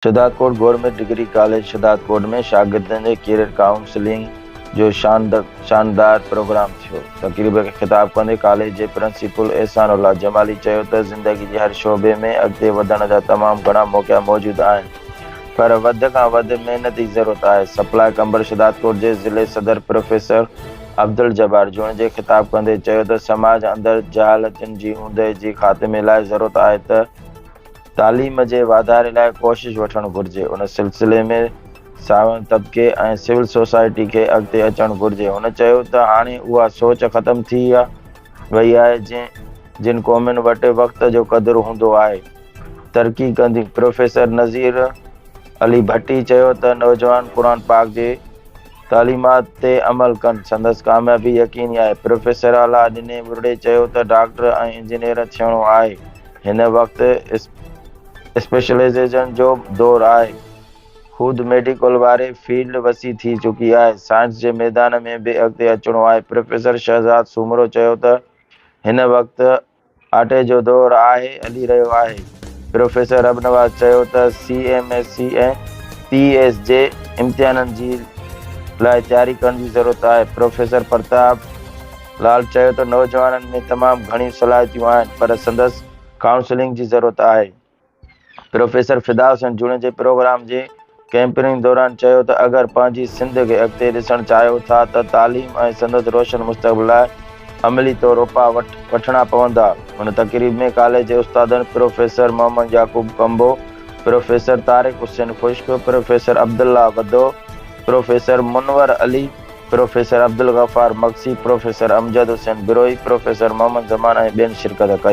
Shahdadkot government degree college Shahdadkot में शागिर्दनि जे career counselling जो शानदार प्रोग्राम थियो। तकरीब खे ख़िताब कंदे कॉलेज के प्रिंसिपल एहसानुल्लाह जमाली चयो त ज़िंदगी के हर शोबे में अॻिते वधण जा तमाम घणा मौक़ा मौजूद आहिनि, पर वध खां वध मेहनत जी ज़रूरत आहे। सप्लाई कंबर शहदादकोट के ज़िले सदर प्रोफेसर अब्दुल जब्बार जून जे ख़िताब कंदे चयो त समाज अंदर जहालतुनि जी ऊंदहि जी ख़ात्मे लाइ ज़रूरत आहे त तालीम के वाधारे लाइ कोशिश वठण घुर्जे। उन सिलसिले में सावण तबके ऐं सिविल सोसाइटी के अॻिते अचण घुर्जे। हुन चयो त हाणे उहा सोच ख़त्म थी वई आहे जिन क़ौमुनि वटि वक़्त जो क़दुर हूंदो आहे, तरक़ी कंदी। प्रोफेसर नज़ीर अली भट्टी चयो त नौजवान कुरान पाक जे तालीमात ते अमल कनि, संदसि कामयाबी यकीनी आहे। प्रोफेसर अला ॾिने बुरड़े चयो त डॉक्टर ऐं इंजीनियर थियणो आहे। हिन वक़्तु स्पेशलाइजेशन जो दौर आहे। खुद मेडिकल वारे फील्ड वसी थी चुकी है, साइंस के मैदान में भी अॻिते अचणो आहे। प्रोफेसर शहजाद सूमरो चयो त हिन वक़्तु आटे जो दौर आहे हली रहियो आहे। प्रोफेसर अबनवाज चयो त CMSC ऐं PES जे इम्तिहाननि जी लाइ तैयारी करण जी ज़रूरत आहे। प्रोफेसर प्रताप लाल चयो त नौजवाननि में तमाम घणी सलाहियतूं आहिनि, पर संदसि काउंसलिंग की ज़रूरत आहे। प्रोफेसर फिदा हुसैन जूने जे प्रोग्राम के कैंपेनिंग दौरान चयो त अगर पंहिंजी सिंध के अॻिते ॾिसण चाहियो था त तालीम ऐं संदसि रोशन मुस्तक़बिल लाइ अमली तौर उपा वठणा पवंदा। हुन तक़रीब में कॉलेज के उस्तादनि professor Mohammad Yaqoob Kamboh, professor Tariq Hussain Khushk, professor Abdullah Wadho, professor Munawar Ali, professor Abdul Ghaffar Maksi, professor Amjad Hussain Biroi, professor Mohammad Zaman ऐं ॿियनि शिरकत कई।